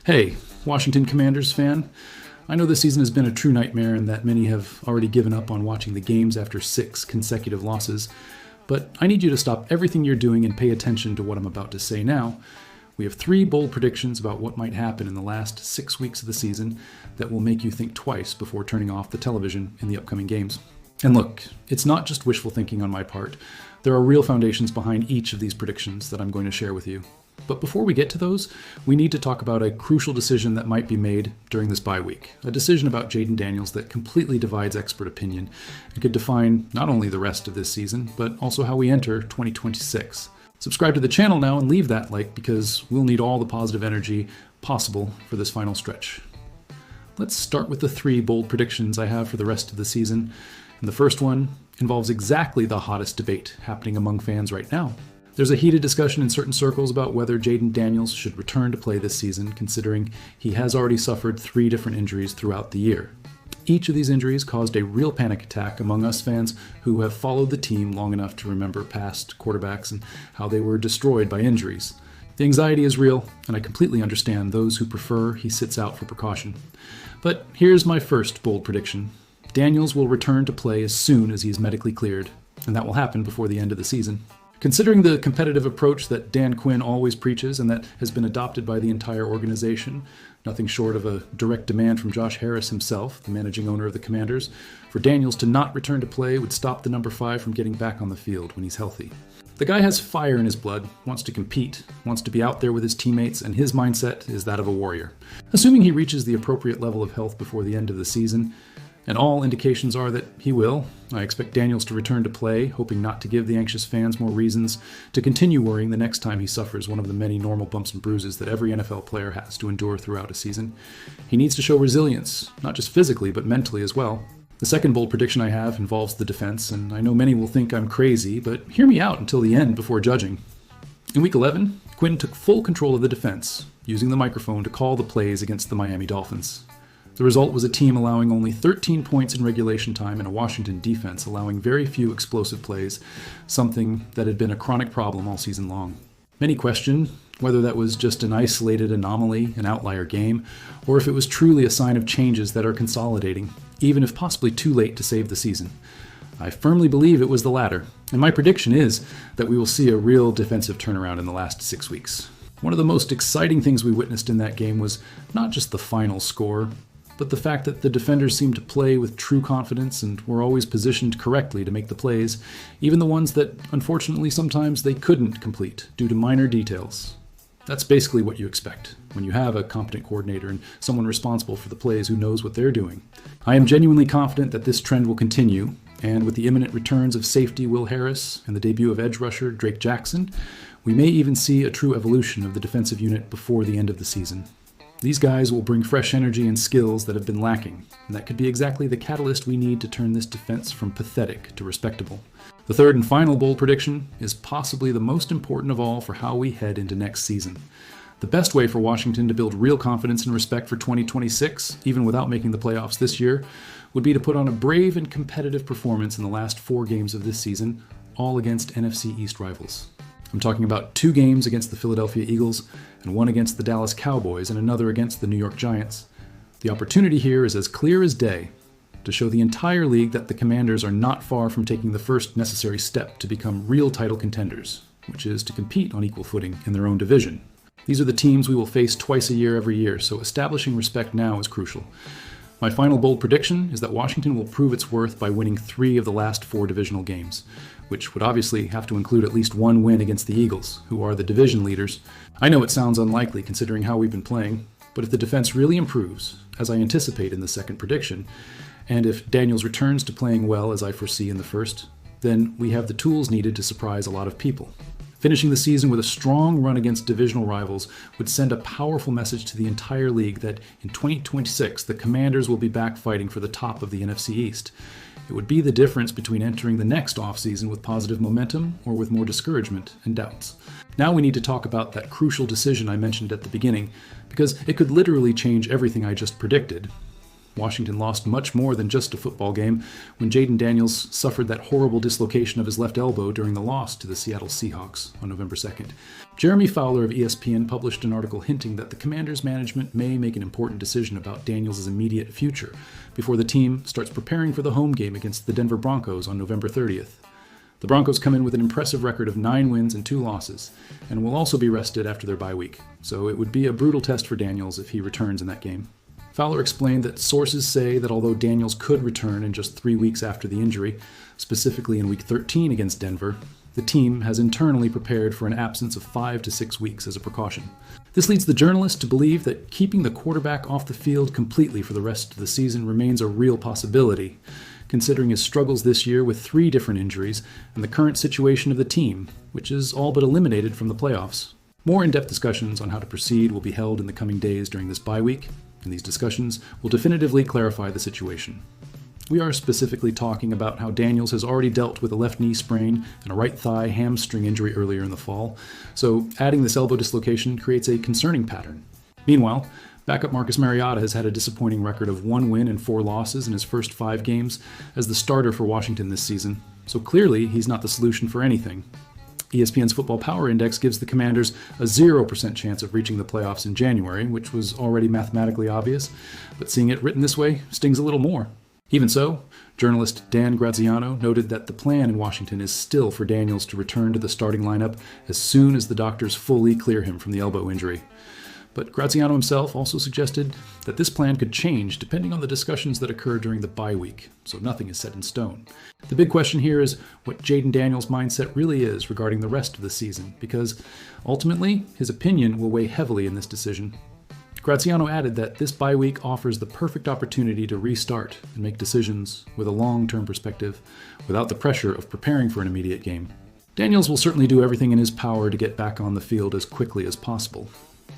Hey, Washington Commanders fan. I know this season has been a true nightmare and that many have already given up on watching the games after 6 consecutive losses, but I need you to stop everything you're doing and pay attention to what I'm about to say now. We have 3 bold predictions about what might happen in the last 6 weeks of the season that will make you think twice before turning off the television in the upcoming games. And look, it's not just wishful thinking on my part. There are real foundations behind each of these predictions that I'm going to share with you. But before we get to those, we need to talk about a crucial decision that might be made during this bye week. A decision about Jayden Daniels that completely divides expert opinion and could define not only the rest of this season, but also how we enter 2026. Subscribe to the channel now and leave that like because we'll need all the positive energy possible for this final stretch. Let's start with the 3 bold predictions I have for the rest of the season. And the first one involves exactly the hottest debate happening among fans right now. There's a heated discussion in certain circles about whether Jayden Daniels should return to play this season, considering he has already suffered 3 different injuries throughout the year. Each of these injuries caused a real panic attack among us fans who have followed the team long enough to remember past quarterbacks and how they were destroyed by injuries. The anxiety is real, and I completely understand those who prefer he sits out for precaution. But here's my first bold prediction. Daniels will return to play as soon as he is medically cleared, and that will happen before the end of the season. Considering the competitive approach that Dan Quinn always preaches and that has been adopted by the entire organization, nothing short of a direct demand from Josh Harris himself, the managing owner of the Commanders, for Daniels to not return to play would stop the number 5 from getting back on the field when he's healthy. The guy has fire in his blood, wants to compete, wants to be out there with his teammates, and his mindset is that of a warrior. Assuming he reaches the appropriate level of health before the end of the season, and all indications are that he will, I expect Daniels to return to play, hoping not to give the anxious fans more reasons to continue worrying the next time he suffers one of the many normal bumps and bruises that every NFL player has to endure throughout a season. He needs to show resilience, not just physically, but mentally as well. The second bold prediction I have involves the defense, and I know many will think I'm crazy, but hear me out until the end before judging. In Week 11, Quinn took full control of the defense, using the microphone to call the plays against the Miami Dolphins. The result was a team allowing only 13 points in regulation time and a Washington defense allowing very few explosive plays, something that had been a chronic problem all season long. Many questioned whether that was just an isolated anomaly, an outlier game, or if it was truly a sign of changes that are consolidating, even if possibly too late to save the season. I firmly believe it was the latter, and my prediction is that we will see a real defensive turnaround in the last 6 weeks. One of the most exciting things we witnessed in that game was not just the final score, but the fact that the defenders seemed to play with true confidence and were always positioned correctly to make the plays, even the ones that, unfortunately, sometimes they couldn't complete due to minor details. That's basically what you expect when you have a competent coordinator and someone responsible for the plays who knows what they're doing. I am genuinely confident that this trend will continue, and with the imminent returns of safety Will Harris and the debut of edge rusher Drake Jackson, we may even see a true evolution of the defensive unit before the end of the season. These guys will bring fresh energy and skills that have been lacking, and that could be exactly the catalyst we need to turn this defense from pathetic to respectable. The third and final bold prediction is possibly the most important of all for how we head into next season. The best way for Washington to build real confidence and respect for 2026, even without making the playoffs this year, would be to put on a brave and competitive performance in the last 4 games of this season, all against NFC East rivals. I'm talking about 2 games against the Philadelphia Eagles and 1 against the Dallas Cowboys and another against the New York Giants. The opportunity here is as clear as day to show the entire league that the Commanders are not far from taking the first necessary step to become real title contenders, which is to compete on equal footing in their own division. These are the teams we will face twice a year every year, so establishing respect now is crucial. My final bold prediction is that Washington will prove its worth by winning 3 of the last 4 divisional games, which would obviously have to include at least 1 win against the Eagles, who are the division leaders. I know it sounds unlikely considering how we've been playing, but if the defense really improves, as I anticipate in the second prediction, and if Daniels returns to playing well as I foresee in the first, then we have the tools needed to surprise a lot of people. Finishing the season with a strong run against divisional rivals would send a powerful message to the entire league that in 2026 the Commanders will be back fighting for the top of the NFC East. It would be the difference between entering the next offseason with positive momentum or with more discouragement and doubts. Now we need to talk about that crucial decision I mentioned at the beginning, because it could literally change everything I just predicted. Washington lost much more than just a football game when Jayden Daniels suffered that horrible dislocation of his left elbow during the loss to the Seattle Seahawks on November 2nd. Jeremy Fowler of ESPN published an article hinting that the Commanders' management may make an important decision about Daniels' immediate future before the team starts preparing for the home game against the Denver Broncos on November 30th. The Broncos come in with an impressive record of 9 wins and 2 losses, and will also be rested after their bye week, so it would be a brutal test for Daniels if he returns in that game. Fowler explained that sources say that although Daniels could return in just 3 weeks after the injury, specifically in Week 13 against Denver, the team has internally prepared for an absence of 5 to 6 weeks as a precaution. This leads the journalist to believe that keeping the quarterback off the field completely for the rest of the season remains a real possibility, considering his struggles this year with 3 different injuries and the current situation of the team, which is all but eliminated from the playoffs. More in-depth discussions on how to proceed will be held in the coming days during this bye week, and these discussions will definitively clarify the situation. We are specifically talking about how Daniels has already dealt with a left knee sprain and a right thigh hamstring injury earlier in the fall, so adding this elbow dislocation creates a concerning pattern. Meanwhile, backup Marcus Mariota has had a disappointing record of 1 win and 4 losses in his first 5 games as the starter for Washington this season, so clearly he's not the solution for anything. ESPN's Football Power Index gives the Commanders a 0% chance of reaching the playoffs in January, which was already mathematically obvious, but seeing it written this way stings a little more. Even so, journalist Dan Graziano noted that the plan in Washington is still for Daniels to return to the starting lineup as soon as the doctors fully clear him from the elbow injury. But Graziano himself also suggested that this plan could change depending on the discussions that occur during the bye week, so nothing is set in stone. The big question here is what Jayden Daniels' mindset really is regarding the rest of the season, because ultimately his opinion will weigh heavily in this decision. Graziano added that this bye week offers the perfect opportunity to restart and make decisions with a long-term perspective without the pressure of preparing for an immediate game. Daniels will certainly do everything in his power to get back on the field as quickly as possible,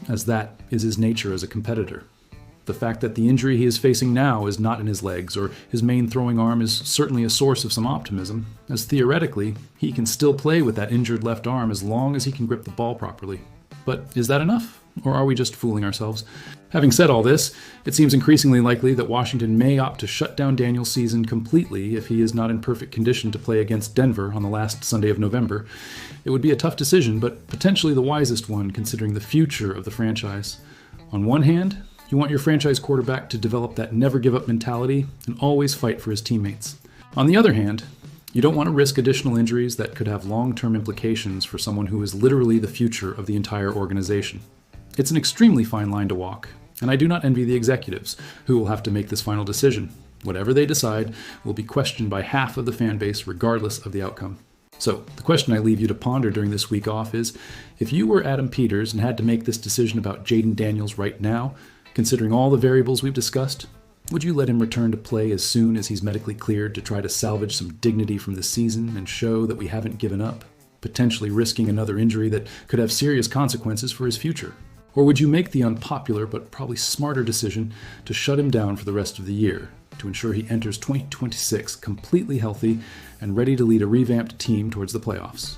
as that is his nature as a competitor. The fact that the injury he is facing now is not in his legs or his main throwing arm is certainly a source of some optimism, as theoretically, he can still play with that injured left arm as long as he can grip the ball properly. But is that enough? Or are we just fooling ourselves? Having said all this, it seems increasingly likely that Washington may opt to shut down Daniels' season completely if he is not in perfect condition to play against Denver on the last Sunday of November. It would be a tough decision, but potentially the wisest one considering the future of the franchise. On one hand, you want your franchise quarterback to develop that never-give-up mentality and always fight for his teammates. On the other hand, you don't want to risk additional injuries that could have long-term implications for someone who is literally the future of the entire organization. It's an extremely fine line to walk, and I do not envy the executives who will have to make this final decision. Whatever they decide will be questioned by half of the fan base regardless of the outcome. So, the question I leave you to ponder during this week off is, if you were Adam Peters and had to make this decision about Jayden Daniels right now, considering all the variables we've discussed, would you let him return to play as soon as he's medically cleared to try to salvage some dignity from this season and show that we haven't given up, potentially risking another injury that could have serious consequences for his future? Or would you make the unpopular but probably smarter decision to shut him down for the rest of the year, to ensure he enters 2026 completely healthy and ready to lead a revamped team towards the playoffs?